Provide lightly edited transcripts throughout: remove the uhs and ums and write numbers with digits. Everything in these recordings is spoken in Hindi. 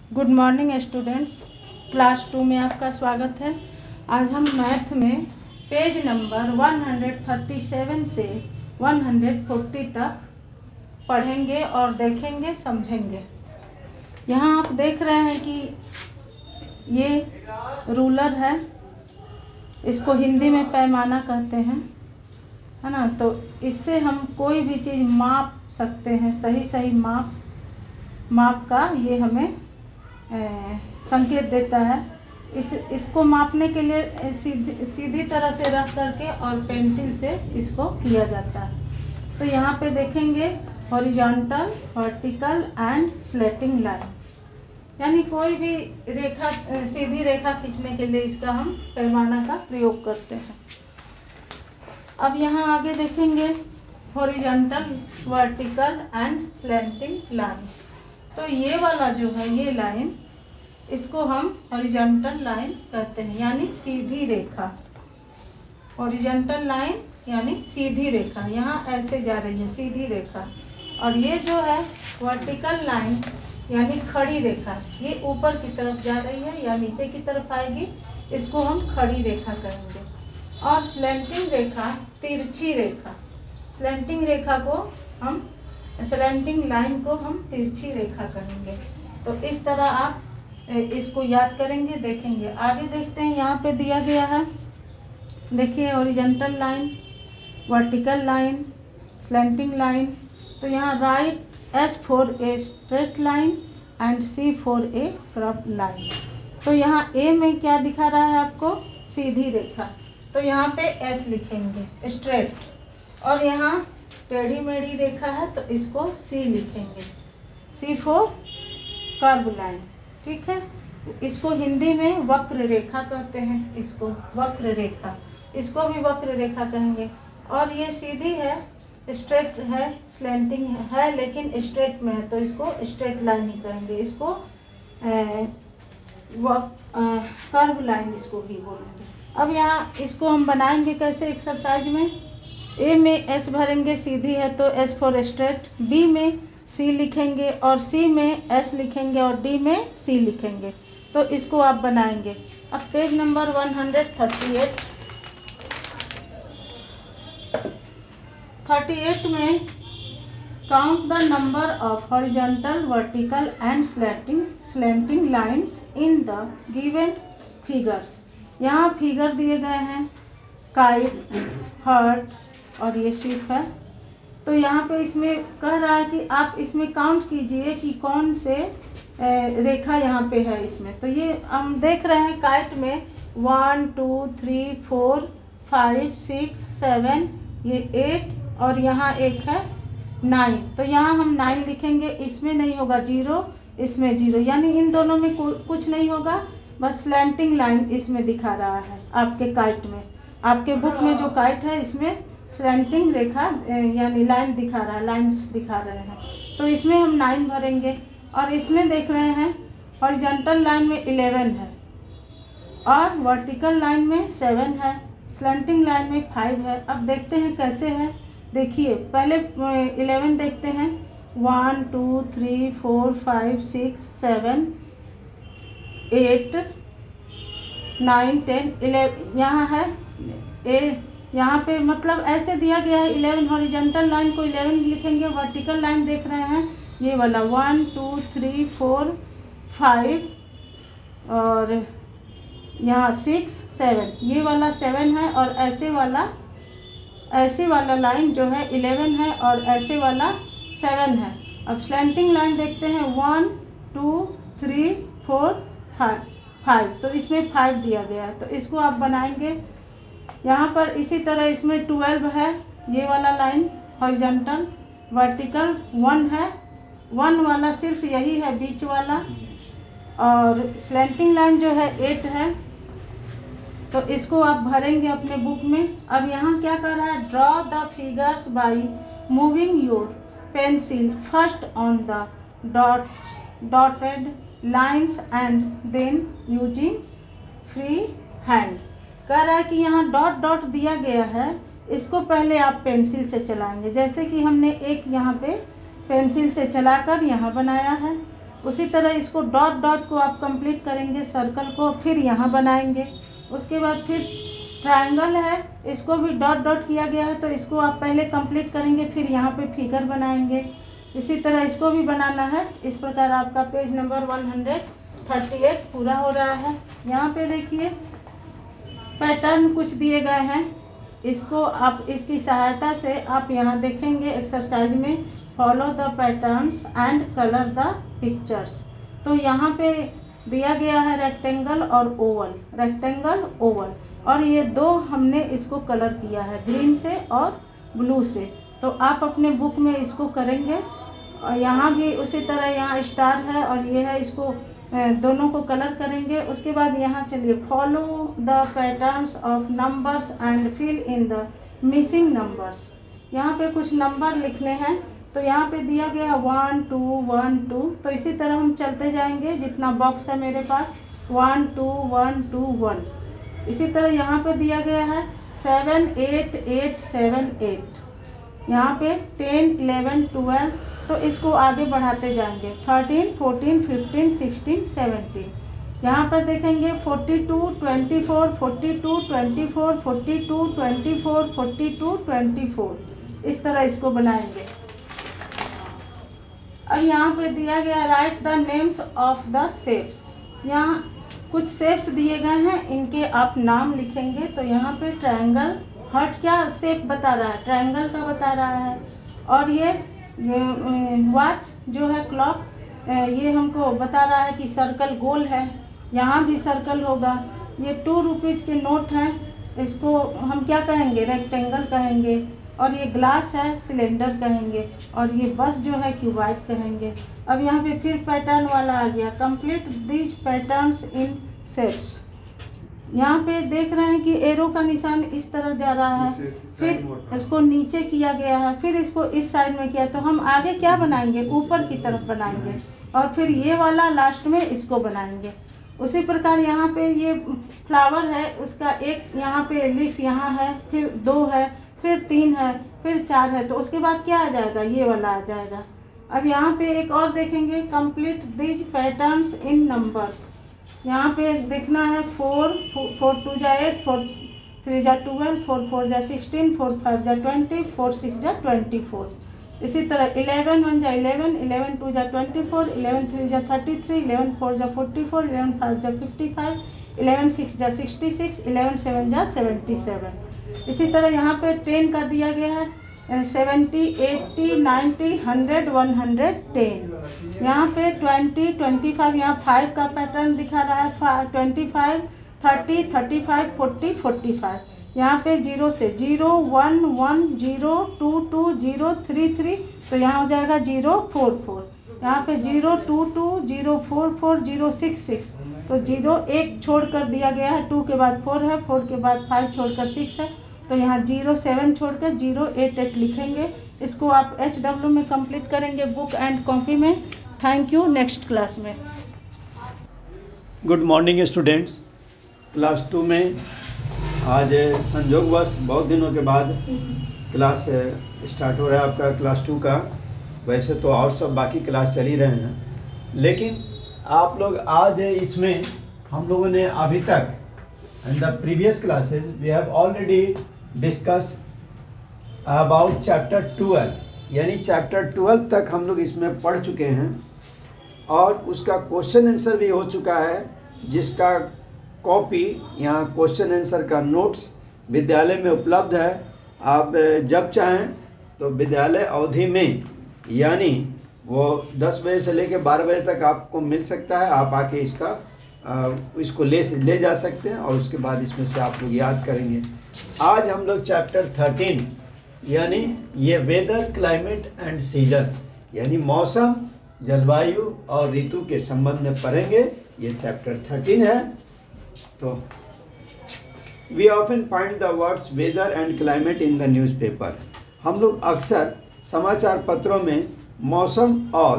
गुड मॉर्निंग स्टूडेंट्स, क्लास 2 में आपका स्वागत है। आज हम मैथ में पेज नंबर 137 से 140 तक पढ़ेंगे और देखेंगे, समझेंगे। यहाँ आप देख रहे हैं कि ये रूलर है, इसको हिंदी में पैमाना कहते हैं, है ना। तो इससे हम कोई भी चीज़ माप सकते हैं, सही माप का ये हमें संकेत देता है। इसको मापने के लिए सीधी तरह से रख करके और पेंसिल से इसको किया जाता है। तो यहाँ पे देखेंगे horizontal, vertical and slanting line, यानी कोई भी रेखा, सीधी रेखा खींचने के लिए इसका हम पैमाना का प्रयोग करते हैं। अब यहाँ आगे देखेंगे horizontal, vertical and slanting line. तो ये वाला जो है, ये लाइन, इसको हम हॉरिजॉन्टल लाइन कहते हैं, यानी सीधी रेखा। हॉरिजॉन्टल लाइन यानी सीधी रेखा, यहाँ ऐसे जा रही है सीधी रेखा। और ये जो है वर्टिकल लाइन यानी खड़ी रेखा, ये ऊपर की तरफ जा रही है या नीचे की तरफ आएगी, इसको हम खड़ी रेखा कहेंगे। और स्लैंटिंग रेखा, तिरछी रेखा, स्लैंटिंग रेखा को हम, स्लैंटिंग लाइन को हम तिरछी रेखा कहेंगे। तो इस तरह आप इसको याद करेंगे, देखेंगे। आगे देखते हैं, यहाँ पे दिया गया है, देखिए horizontal line, vertical line, slanting line. तो यहाँ right S for a straight line and C for a curved line. तो यहाँ A में क्या दिखा रहा है आपको, सीधी रेखा, तो यहाँ पे S लिखेंगे स्ट्रेट। और यहाँ टेढ़ी मेढ़ी रेखा है तो इसको C लिखेंगे, C फॉर कर्व लाइन, ठीक है। इसको हिंदी में वक्र रेखा कहते हैं, इसको वक्र रेखा, इसको भी वक्र रेखा कहेंगे। और ये सीधी है, स्ट्रेट है, स्लैंटिंग है लेकिन स्ट्रेट में है, तो इसको स्ट्रेट लाइन ही कहेंगे, इसको कर्व लाइन इसको भी बोलेंगे। अब यहाँ इसको हम बनाएंगे कैसे एक्सरसाइज में। ए में S भरेंगे, सीधी है तो S फॉर स्ट्रेट, B में C लिखेंगे और C में S लिखेंगे और D में C लिखेंगे। तो इसको आप बनाएंगे। अब पेज नंबर 138 में count the number of horizontal, vertical and slanting lines in the given figures. यहाँ फिगर दिए गए हैं, काइट, हार्ट और ये शिप है। तो यहाँ पे इसमें कह रहा है कि आप इसमें काउंट कीजिए कि कौन से रेखा यहाँ पे है इसमें। तो ये हम देख रहे हैं काइट में 1 2 3 4 5 6 7, ये 8 और यहाँ एक है 9। तो यहाँ हम 9 लिखेंगे, इसमें नहीं होगा 0, इसमें 0, यानी इन दोनों में कुछ नहीं होगा, बस स्लैंटिंग लाइन इसमें दिखा रहा है आपके काइट में। आपके बुक में जो काइट है इसमें स्लैंटिंग रेखा यानी लाइन दिखा रहा है, लाइंस दिखा रहे हैं। तो इसमें हम 9 भरेंगे। और इसमें देख रहे हैं हॉरिजॉन्टल लाइन में 11 है और वर्टिकल लाइन में 7 है, स्लैंटिंग लाइन में 5 है। अब देखते हैं कैसे है, देखिए पहले 11 देखते हैं, 1 2 3 4 5 6 7 8 9 10 11, यहाँ है 8, यहाँ पे मतलब ऐसे दिया गया है 11। हॉरिजॉन्टल लाइन को 11 लिखेंगे, वर्टिकल लाइन देख रहे हैं ये वाला 1 2 3 4 5 और यहाँ 6 7, ये वाला 7 है और ऐसे वाला लाइन जो है 11 है और ऐसे वाला 7 है। अब स्लैंटिंग लाइन देखते हैं 1 2 3 4 5, तो इसमें 5 दिया गया है, तो इसको आप बनाएंगे। यहाँ पर इसी तरह इसमें 12 है, ये वाला लाइन हॉरिजॉन्टल, वर्टिकल 1 है, 1 वाला सिर्फ यही है बीच वाला, और स्लैंटिंग लाइन जो है 8 है। तो इसको आप भरेंगे अपने बुक में। अब यहाँ क्या कर रहा है, draw the figures by moving your pencil first on the dotted lines and then using free hand. कह रहा है कि यहाँ डॉट डॉट दिया गया है, इसको पहले आप पेंसिल से चलाएंगे, जैसे कि हमने एक यहाँ पे पेंसिल से चलाकर यहाँ बनाया है। उसी तरह इसको डॉट डॉट को आप कंप्लीट करेंगे, सर्कल को फिर यहाँ बनाएंगे। उसके बाद फिर ट्रायंगल है, इसको भी डॉट डॉट किया गया है तो इसको आप पहले कंप्लीट करेंगे, फिर यहाँ पे फिगर बनाएंगे। इसी तरह इसको भी बनाना है। इस प्रकार आपका पेज नंबर 138 पूरा हो रहा है। यहाँ पे देखिए पैटर्न कुछ दिए गए हैं, इसको आप इसकी सहायता से आप यहाँ देखेंगे एक्सरसाइज में, follow the patterns and colour the pictures. तो यहाँ पे दिया गया है रेक्टेंगल और ओवल, रेक्टेंगल ओवल, और ये दो हमने इसको कलर किया है ग्रीन से और ब्लू से। तो आप अपने बुक में इसको करेंगे। और यहाँ भी उसी तरह यहाँ स्टार है और ये है, इसको दोनों को कलर करेंगे। उसके बाद यहाँ चलिए, follow the patterns of numbers and fill in the missing numbers. यहाँ पे कुछ नंबर लिखने हैं, तो यहाँ पे दिया गया 1 2 1 2। तो इसी तरह हम चलते जाएंगे, जितना बॉक्स है मेरे पास 1 2 1 2 1। इसी तरह यहाँ पे दिया गया है 7 8 8 7 8। यहाँ पे 10 11 12। तो इसको आगे बढ़ाते जाएंगे, 13 14 15 16 17। यहाँ पर देखेंगे 42 24 42 24 42 24 42 24। इस तरह इसको बनाएंगे। अब यहाँ पे दिया गया right the names of the shapes. यहाँ कुछ शेप्स दिए गए हैं, इनके आप नाम लिखेंगे। तो यहाँ पे ट्रायंगल, हार्ट क्या शेप बता रहा है, ट्रायंगल का बता रहा है। और ये वॉच जो है क्लॉक, ये हमको बता रहा है कि सर्कल गोल है, यहाँ भी सर्कल होगा। ये 2 रुपीज़ के नोट हैं, इसको हम क्या कहेंगे, रेक्टेंगल कहेंगे। और ये ग्लास है, सिलेंडर कहेंगे। और ये बस जो है क्यूबाइड कहेंगे। अब यहाँ पे फिर पैटर्न वाला आ गया, complete these patterns in shapes. यहाँ पे देख रहे हैं कि एरो का निशान इस तरह जा रहा है, फिर इसको नीचे किया गया है, फिर इसको इस साइड में किया। तो हम आगे क्या बनाएंगे, ऊपर की तरफ बनाएंगे, और फिर ये वाला लास्ट में इसको बनाएंगे। उसी प्रकार यहाँ पे ये फ्लावर है, उसका एक यहाँ पे लीफ यहाँ है, फिर 2 है, फिर 3 है, फिर 4 है। तो उसके बाद क्या आ जाएगा, ये वाला आ जाएगा। अब यहाँ पे एक और देखेंगे, complete these patterns in numbers. यहाँ पे देखना है 4 4 2 जा 8, 4 3 जा 12, 4 4 जा 16, 4 5 जा 20, 4 6 जा 24। इसी तरह 11 1 जा 11, 11 2 जा 24, 11 3 जा 33, 11 4 जा 44, 11 5 जा 55, 11 6 जा 66, 11 7 जा 77। इसी तरह यहाँ पे 10 का दिया गया है, 70 80 90 100 110। यहाँ पे 20 25, यहाँ 5 का पैटर्न दिखा रहा है, 25 30 35 40 45। यहाँ पे 0 से 0 1 1 0 2 2 0 3 3। तो यहाँ हो जाएगा 0 4 4। यहाँ पे 0 2 2 0 4 4 0 6 6। तो 0 1 छोड़ कर दिया गया है, 2 के बाद 4 है, 4 के बाद 5 छोड़कर 6 है। तो यहाँ 0 7 छोड़कर 0 8 8 लिखेंगे। इसको आप HW में कंप्लीट करेंगे बुक एंड कॉपी में। थैंक यू, नेक्स्ट क्लास में। Good morning students. क्लास 2 में आज संयोगवश बहुत दिनों के बाद क्लास स्टार्ट हो रहा है आपका क्लास 2 का। वैसे तो और सब बाकी क्लास चल ही रहे हैं, लेकिन आप लोग आज इसमें हम लोगों ने अभी तक in the previous classes we have already discuss about chapter 12, यानी चैप्टर 12 तक हम लोग इसमें पढ़ चुके हैं और उसका क्वेश्चन आंसर भी हो चुका है, जिसका कॉपी यहाँ क्वेश्चन आंसर का नोट्स विद्यालय में उपलब्ध है। आप जब चाहें तो विद्यालय अवधि में, यानी वो 10 बजे से लेकर 12 बजे तक आपको मिल सकता है। आप आके इसको ले जा सकते हैं और उसके बाद इसमें से आप लोग याद करेंगे। आज हम लोग चैप्टर 13 यानी ये वेदर क्लाइमेट एंड सीजन यानी मौसम जलवायु और ऋतु के संबंध में पढ़ेंगे। ये चैप्टर 13 है। तो we often find the words weather and climate in the newspaper. हम लोग अक्सर समाचार पत्रों में मौसम और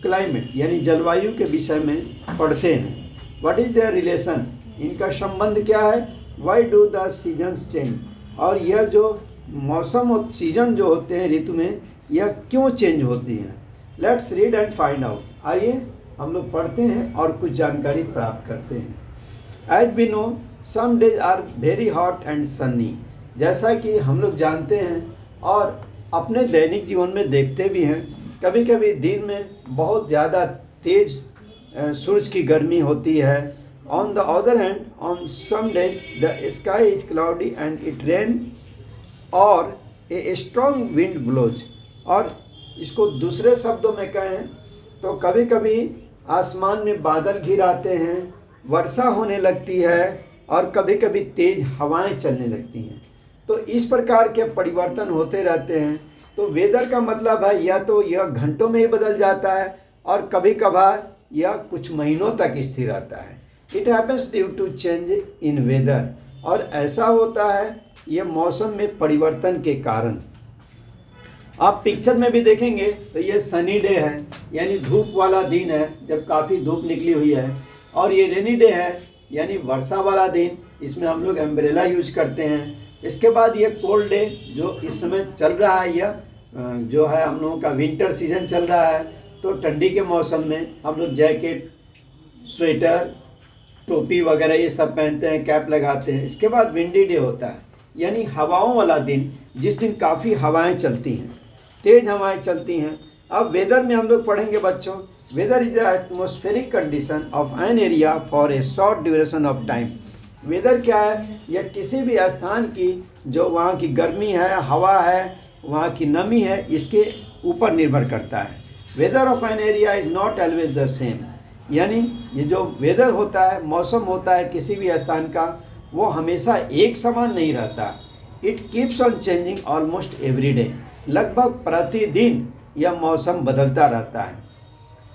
क्लाइमेट यानी जलवायु के विषय में पढ़ते हैं। व्हाट इज देयर रिलेशन, इनका संबंध क्या है। Why do the seasons change, और यह जो मौसम और सीजन जो होते हैं ऋतु में, यह क्यों चेंज होती हैं। Let's read and find out. आइए हम लोग पढ़ते हैं और कुछ जानकारी प्राप्त करते हैं। As we know some days are very hot and sunny, जैसा कि हम लोग जानते हैं और अपने दैनिक जीवन में देखते भी हैं, कभी कभी दिन में बहुत ज़्यादा तेज सूरज की गर्मी होती है। On the other hand on some days the sky is cloudy and it rain और ए स्ट्रॉन्ग विंड ब्लोज। और इसको दूसरे शब्दों में कहें तो कभी कभी आसमान में बादल घिर आते हैं, वर्षा होने लगती है और कभी कभी तेज हवाएं चलने लगती हैं। तो इस प्रकार के परिवर्तन होते रहते हैं। तो वेदर का मतलब है या तो यह घंटों में ही बदल जाता है और कभी कभार यह कुछ महीनों तक स्थिर रहता है। It happens due to change in weather, और ऐसा होता है ये मौसम में परिवर्तन के कारण। आप पिक्चर में भी देखेंगे तो ये सनी डे है, यानी धूप वाला दिन है जब काफ़ी धूप निकली हुई है, और ये रेनी डे है यानी वर्षा वाला दिन, इसमें हम लोग अम्ब्रेला यूज करते हैं। इसके बाद ये कोल्ड डे जो इस समय चल रहा है, यह जो है हम लोगों का विंटर सीजन चल रहा है, तो ठंडी के मौसम में हम लोग जैकेट, स्वेटर, टोपी वगैरह ये सब पहनते हैं, कैप लगाते हैं। इसके बाद विंडी डे होता है, यानी हवाओं वाला दिन, जिस दिन काफ़ी हवाएं चलती हैं, तेज हवाएं चलती हैं। अब वेदर में हम लोग पढ़ेंगे बच्चों, weather is the atmospheric condition of an area for a short duration of time. Weather क्या है? यह किसी भी स्थान की जो वहाँ की गर्मी है, हवा है, वहाँ की नमी है, इसके ऊपर निर्भर करता है। Weather of an area is not always the same, यानी ये जो वेदर होता है, मौसम होता है किसी भी स्थान का, वो हमेशा एक समान नहीं रहता। It keeps on changing almost every day, लगभग प्रतिदिन यह मौसम बदलता रहता है।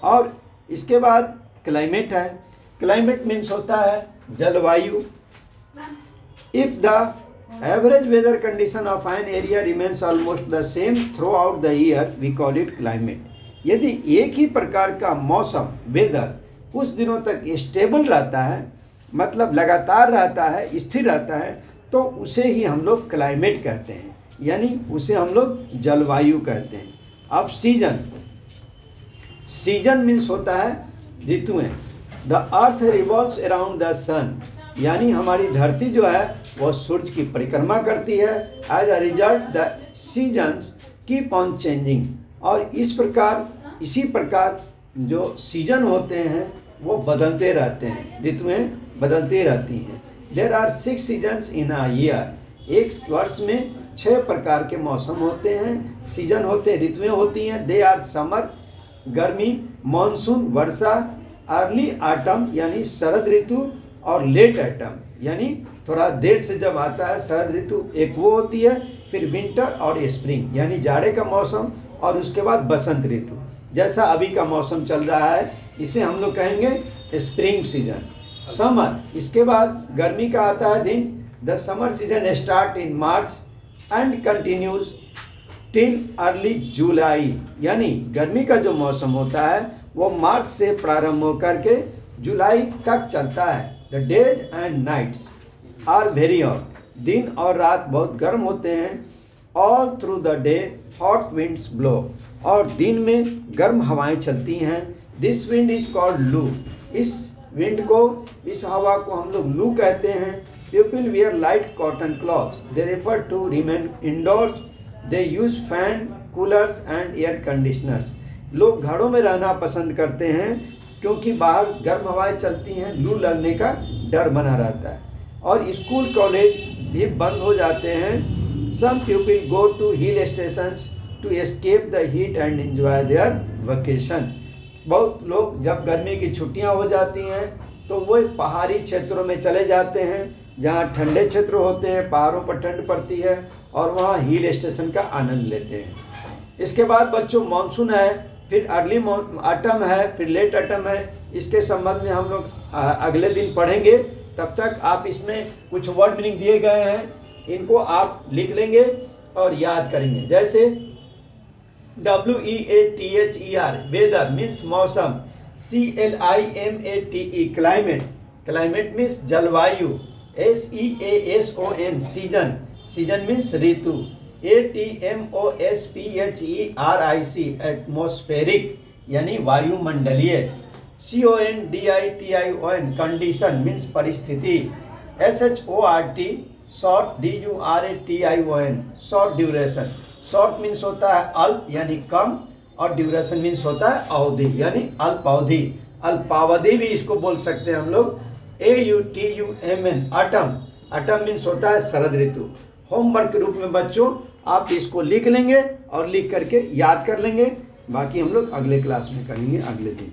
और इसके बाद क्लाइमेट है। क्लाइमेट मीन्स होता है जलवायु। If the average weather condition of an area remains almost the same throughout the year we call it climate. यदि एक ही प्रकार का मौसम, वेदर कुछ दिनों तक स्टेबल रहता है, मतलब लगातार रहता है, स्थिर रहता है, तो उसे ही हम लोग क्लाइमेट कहते हैं, यानी उसे हम लोग जलवायु कहते हैं। अब सीजन, सीजन मीन्स होता है ऋतुएं। The earth revolves around the sun, यानी हमारी धरती जो है वह सूर्य की परिक्रमा करती है। As a result the seasons keep on changing, और इसी प्रकार जो सीजन होते हैं वो बदलते रहते हैं, ऋतुएं बदलती रहती हैं। There are 6 seasons in a year, एक वर्ष में 6 प्रकार के मौसम होते हैं, सीजन होते हैं, ऋतुएं होती हैं। दे आर समर, गर्मी, मानसून, वर्षा, अर्ली ऑटम यानी शरद ऋतु, और लेट ऑटम यानी थोड़ा देर से जब आता है शरद ऋतु, एक वो होती है। फिर विंटर और स्प्रिंग यानी जाड़े का मौसम, और उसके बाद बसंत ऋतु, जैसा अभी का मौसम चल रहा है, इसे हम लोग कहेंगे स्प्रिंग सीजन। समर, इसके बाद गर्मी का आता है दिन। The summer season start in March and continues till early July, यानी गर्मी का जो मौसम होता है वो मार्च से प्रारंभ होकर के जुलाई तक चलता है। The days and nights are very hot, दिन और रात बहुत गर्म होते हैं। All through the day hot winds blow, और दिन में गर्म हवाएं चलती हैं। दिस विंड इज कॉल्ड लू, इस विंड को, इस हवा को हम लोग लू कहते हैं। People wear light cotton clothes, they refer to remain indoors, they use fan, coolers and air conditioners. लोग घरों में रहना पसंद करते हैं क्योंकि बाहर गर्म हवाएं चलती हैं, लू लगने का डर बना रहता है। और स्कूल कॉलेज भी बंद हो जाते हैं। Some people go to hill stations to escape the heat and enjoy their vacation. बहुत लोग जब गर्मी की छुट्टियां हो जाती हैं तो वो पहाड़ी क्षेत्रों में चले जाते हैं जहां ठंडे क्षेत्र होते हैं, पहाड़ों पर ठंड पड़ती है, और वहां हिल स्टेशन का आनंद लेते हैं। इसके बाद बच्चों मानसून है, फिर अर्ली ऑटम है, फिर लेट ऑटम है। इसके संबंध में हम लोग अगले दिन पढ़ेंगे। तब तक आप इसमें कुछ वर्ड मीनिंग दिए गए हैं, इनको आप लिख लेंगे और याद करेंगे। जैसे WEATHER वेदर मीन्स मौसम, CLIMATE क्लाइमेट, क्लाइमेट मीन्स जलवायु, SEASON सीजन, सीजन मीन्स ऋतु, ATMOSPHERIC एटमॉस्फेरिक यानी वायुमंडलीय, CONDITION कंडीशन मीन्स परिस्थिति। SHORT short DURATION short duration. Short means होता है अल्प यानी कम, और ड्यूरेशन मीन्स होता है अवधि यानी अल्पावधि। अल्पावधि भी इसको बोल सकते हैं हम लोग। AUTUMN autumn. अटम मीन्स होता है शरद ऋतु। होमवर्क के रूप में बच्चों आप इसको लिख लेंगे और लिख करके याद कर लेंगे। बाकी हम लोग अगले क्लास में करेंगे अगले दिन।